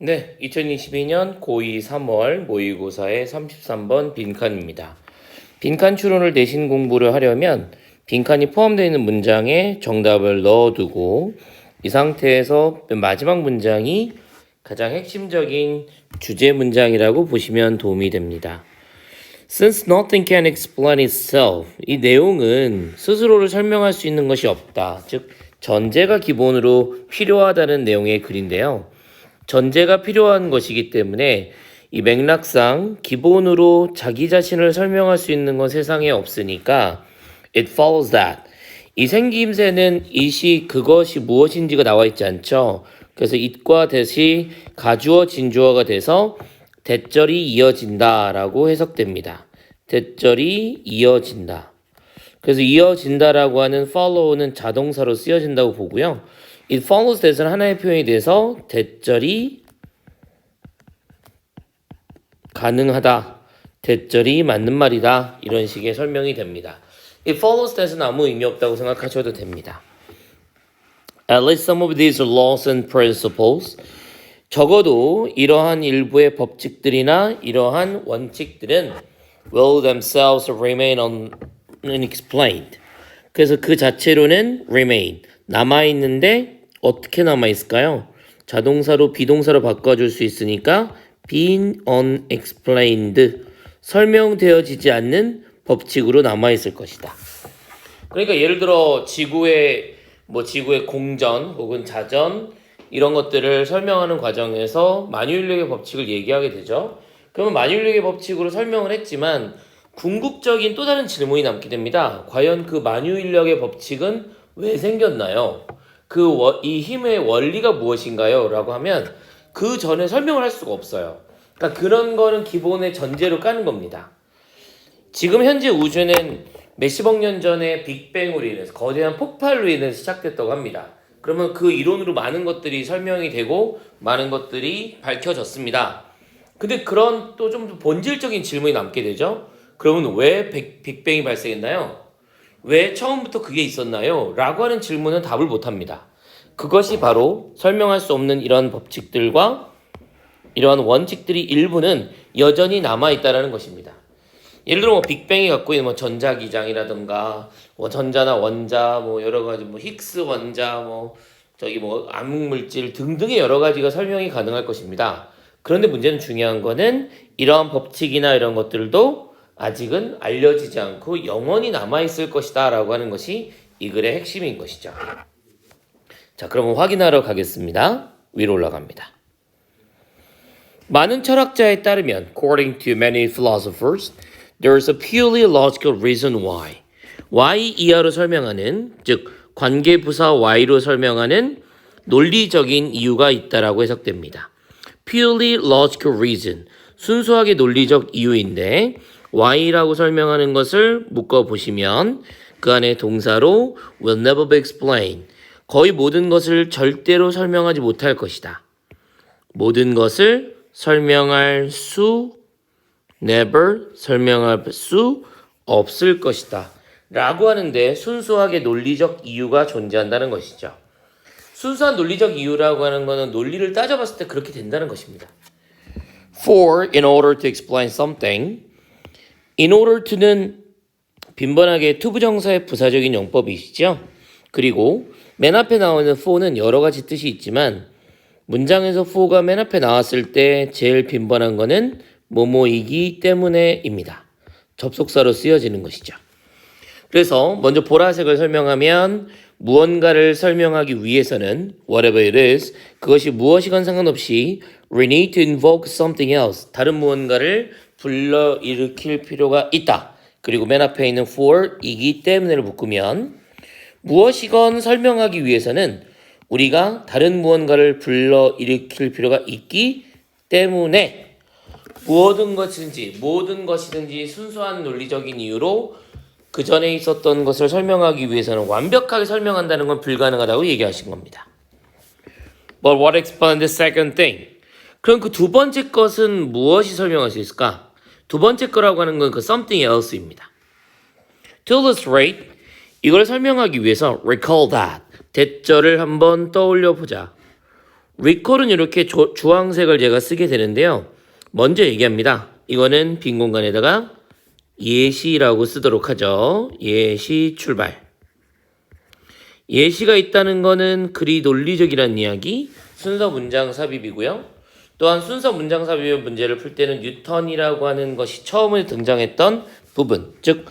네, 2022년 고2 3월 모의고사의 33번 빈칸입니다. 빈칸 추론을 내신 공부를 하려면 빈칸이 포함되어 있는 문장에 정답을 넣어두고 이 상태에서 마지막 문장이 가장 핵심적인 주제 문장이라고 보시면 도움이 됩니다. Since nothing can explain itself, 이 내용은 스스로를 설명할 수 있는 것이 없다. 즉, 전제가 기본으로 필요하다는 내용의 글인데요. 전제가 필요한 것이기 때문에 이 맥락상 기본으로 자기 자신을 설명할 수 있는 건 세상에 없으니까 it follows that 이 생김새는 it이 그것이 무엇인지가 나와 있지 않죠. 그래서 it과 that이 가주어 진주어가 돼서 대절이 이어진다라고 해석됩니다. 대절이 이어진다. 그래서 이어진다라고 하는 follow는 자동사로 쓰여진다고 보고요. It follows that은 하나의 표현이 돼서 대절이 가능하다. 대절이 맞는 말이다. 이런 식의 설명이 됩니다. It follows that은 아무 의미 없다고 생각하셔도 됩니다. At least some of these laws and principles. 적어도 이러한 일부의 법칙들이나 이러한 원칙들은 will themselves remain unexplained. 그래서 그 자체로는 remain, 남아있는데 어떻게 남아있을까요? 자동사로 비동사로 바꿔줄 수 있으니까 being unexplained, 설명되어지지 않는 법칙으로 남아있을 것이다. 그러니까 예를 들어 지구의 공전 혹은 자전 이런 것들을 설명하는 과정에서 만유인력의 법칙을 얘기하게 되죠. 그러면 만유인력의 법칙으로 설명을 했지만 궁극적인 또 다른 질문이 남게 됩니다. 과연 그 만유인력의 법칙은 왜 생겼나요? 이 힘의 원리가 무엇인가요? 라고 하면 그 전에 설명을 할 수가 없어요. 그러니까 그런 거는 기본의 전제로 까는 겁니다. 지금 현재 우주는 몇십억 년 전에 빅뱅으로 인해서 거대한 폭발로 인해서 시작됐다고 합니다. 그러면 그 이론으로 많은 것들이 설명이 되고 많은 것들이 밝혀졌습니다. 근데 그런 또 좀 본질적인 질문이 남게 되죠. 그러면 왜 빅뱅이 발생했나요? 왜 처음부터 그게 있었나요? 라고 하는 질문은 답을 못합니다. 그것이 바로 설명할 수 없는 이런 법칙들과 이러한 원칙들이 일부는 여전히 남아있다는 것입니다. 예를 들어 빅뱅이 갖고 있는 전자기장이라든가 전자나 원자 여러 가지 힉스 원자 암흑물질 등등의 여러 가지가 설명이 가능할 것입니다. 그런데 문제는 중요한 거는 이러한 법칙이나 이런 것들도 아직은 알려지지 않고 영원히 남아있을 것이다 라고 하는 것이 이 글의 핵심인 것이죠. 자, 그러면 확인하러 가겠습니다. 위로 올라갑니다. 많은 철학자에 따르면 according to many philosophers, there is a purely logical reason why. why 이하로 설명하는, 즉 관계부사 why로 설명하는 논리적인 이유가 있다라고 해석됩니다. purely logical reason, 순수하게 논리적 이유인데 why라고 설명하는 것을 묶어보시면 그 안에 동사로 will never be explained, 거의 모든 것을 절대로 설명하지 못할 것이다. 모든 것을 설명할 수 never, 설명할 수 없을 것이다 라고 하는데 순수하게 논리적 이유가 존재한다는 것이죠. 순수한 논리적 이유라고 하는 것은 논리를 따져봤을 때 그렇게 된다는 것입니다. For, in order to explain something, in order to는 빈번하게 투부정사의 부사적인 용법이시죠. 그리고 맨 앞에 나오는 for는 여러 가지 뜻이 있지만 문장에서 for가 맨 앞에 나왔을 때 제일 빈번한 거는 뭐뭐이기 때문에입니다. 접속사로 쓰여지는 것이죠. 그래서 먼저 보라색을 설명하면 무언가를 설명하기 위해서는 whatever it is, 그것이 무엇이건 상관없이 we need to invoke something else, 다른 무언가를 불러일으킬 필요가 있다. 그리고 맨 앞에 있는 for이기 때문에를 묶으면 무엇이건 설명하기 위해서는 우리가 다른 무언가를 불러일으킬 필요가 있기 때문에 모든 것이든지 순수한 논리적인 이유로 그 전에 있었던 것을 설명하기 위해서는 완벽하게 설명한다는 건 불가능하다고 얘기하신 겁니다. But what explains the second thing? 그럼 그 두 번째 것은 무엇이 설명할 수 있을까? 두 번째 거라고 하는 건 그 something else입니다. To illustrate, 이걸 설명하기 위해서 recall that, 대절을 한번 떠올려 보자. recall은 이렇게 주황색을 제가 쓰게 되는데요. 먼저 얘기합니다. 이거는 빈 공간에다가 예시라고 쓰도록 하죠. 예시 출발. 예시가 있다는 거는 그리 논리적이라는 이야기, 순서 문장 삽입이고요. 또한 순서 문장 삽입의 문제를 풀 때는 뉴턴이라고 하는 것이 처음에 등장했던 부분, 즉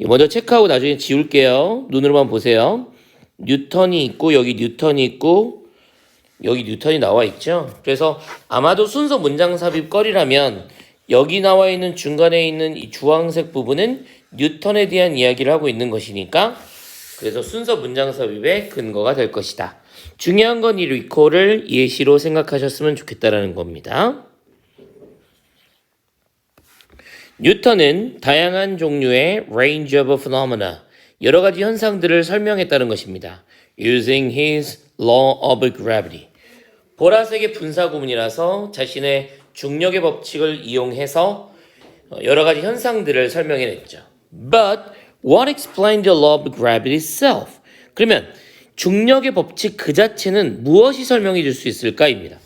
먼저 체크하고 나중에 지울게요. 눈으로만 보세요. 뉴턴이 있고 여기 뉴턴이 있고 여기 뉴턴이 나와 있죠. 그래서 아마도 순서 문장 삽입 거리라면 여기 나와 있는 중간에 있는 이 주황색 부분은 뉴턴에 대한 이야기를 하고 있는 것이니까 그래서 순서 문장 삽입의 근거가 될 것이다. 중요한 건 이 리콜을 예시로 생각하셨으면 좋겠다라는 겁니다. 뉴턴은 다양한 종류의 range of phenomena, 여러 가지 현상들을 설명했다는 것입니다. Using his law of gravity. 보라색의 분사 구문이라서 자신의 중력의 법칙을 이용해서 여러 가지 현상들을 설명해냈죠. But what explained the law of gravity itself? 그러면 중력의 법칙 그 자체는 무엇이 설명해 줄 수 있을까입니다.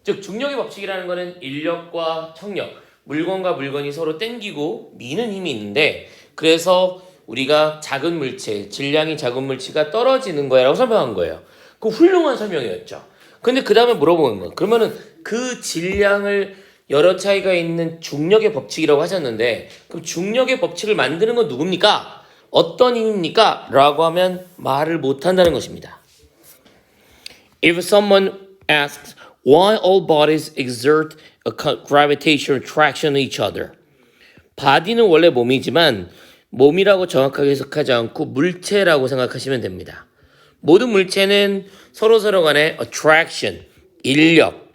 즉 중력의 법칙이라는 것은 인력과 청력, 물건과 물건이 서로 땡기고 미는 힘이 있는데 그래서 우리가 작은 물체, 질량이 작은 물체가 떨어지는 거야라고 설명한 거예요. 그 훌륭한 설명이었죠. 근데 그 다음에 물어보는 거예요. 그러면은 그 질량을 여러 차이가 있는 중력의 법칙이라고 하셨는데 그럼 중력의 법칙을 만드는 건 누굽니까? 어떤 힘입니까? 라고 하면 말을 못한다는 것입니다. If someone asks why all bodies exert a gravitational attraction on each other. 바디는 원래 몸이지만 몸이라고 정확하게 해석하지 않고 물체라고 생각하시면 됩니다. 모든 물체는 서로 간에 attraction, 인력,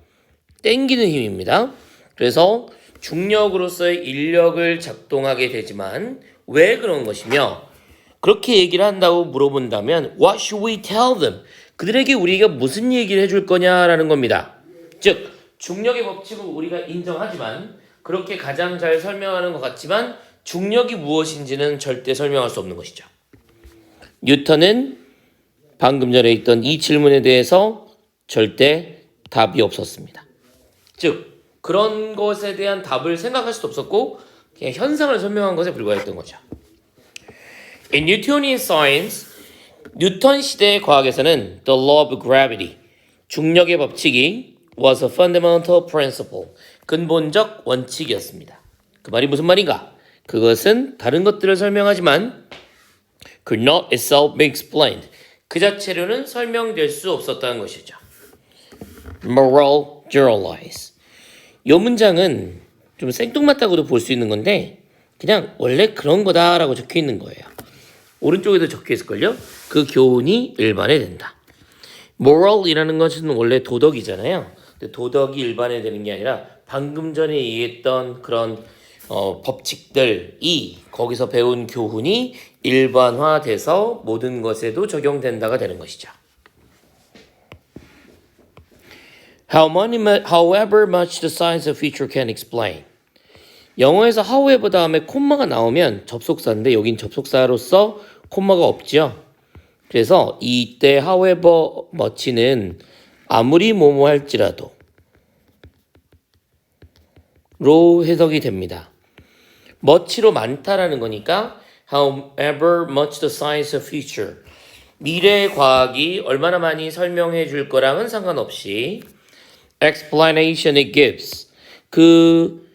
땡기는 힘입니다. 그래서 중력으로서의 인력을 작동하게 되지만 왜 그런 것이며 그렇게 얘기를 한다고 물어본다면 What should we tell them? 그들에게 우리가 무슨 얘기를 해줄 거냐라는 겁니다. 즉 중력의 법칙을 우리가 인정하지만 그렇게 가장 잘 설명하는 것 같지만 중력이 무엇인지는 절대 설명할 수 없는 것이죠. 뉴턴은 방금 전에 있던 이 질문에 대해서 절대 답이 없었습니다. 즉 그런 것에 대한 답을 생각할 수도 없었고 그냥 현상을 설명한 것에 불과했던 거죠. In Newtonian science, 뉴턴 시대의 과학에서는 the law of gravity, 중력의 법칙이 was a fundamental principle, 근본적 원칙이었습니다. 그 말이 무슨 말인가? 그것은 다른 것들을 설명하지만 could not itself be explained, 그 자체로는 설명될 수 없었다는 것이죠. Moral generalize. 이 문장은 좀 생뚱맞다고도 볼 수 있는 건데 그냥 원래 그런 거다라고 적혀 있는 거예요. 오른쪽에도 적혀 있을걸요? 그 교훈이 일반화된다. moral이라는 것은 원래 도덕이잖아요. 근데 도덕이 일반화되는 게 아니라 방금 전에 얘기했던 그런 법칙들이 거기서 배운 교훈이 일반화돼서 모든 것에도 적용된다가 되는 것이죠. However much the science of feature can explain. 영어에서 however 다음에 콤마가 나오면 접속사인데 여긴 접속사로서 콤마가 없죠. 그래서 이때 however much는 아무리 뭐뭐 할지라도 로 해석이 됩니다. much로 많다라는 거니까 however much the science of future, 미래의 과학이 얼마나 많이 설명해 줄 거랑은 상관없이 explanation it gives, 그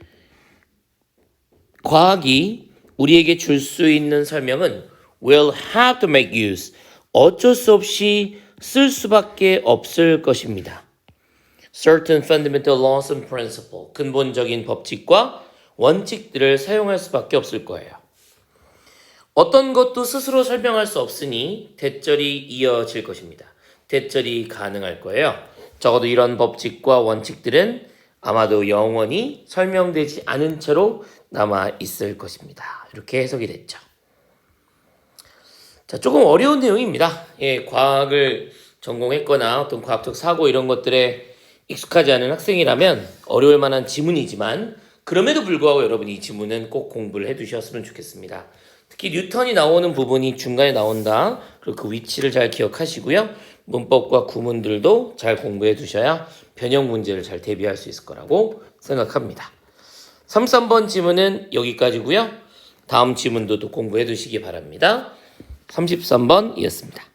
과학이 우리에게 줄 수 있는 설명은 will have to make use, 어쩔 수 없이 쓸 수밖에 없을 것입니다. certain fundamental laws and principles, 근본적인 법칙과 원칙들을 사용할 수밖에 없을 거예요. 어떤 것도 스스로 설명할 수 없으니 대절이 이어질 것입니다. 대절이 가능할 거예요. 적어도 이런 법칙과 원칙들은 아마도 영원히 설명되지 않은 채로 남아 있을 것입니다. 이렇게 해석이 됐죠. 자, 조금 어려운 내용입니다. 예, 과학을 전공했거나 어떤 과학적 사고 이런 것들에 익숙하지 않은 학생이라면 어려울 만한 지문이지만 그럼에도 불구하고 여러분이 이 지문은 꼭 공부를 해두셨으면 좋겠습니다. 특히 뉴턴이 나오는 부분이 중간에 나온다. 그리고 그 위치를 잘 기억하시고요. 문법과 구문들도 잘 공부해 두셔야 변형 문제를 잘 대비할 수 있을 거라고 생각합니다. 33번 지문은 여기까지고요. 다음 지문도 또 공부해 두시기 바랍니다. 33번이었습니다.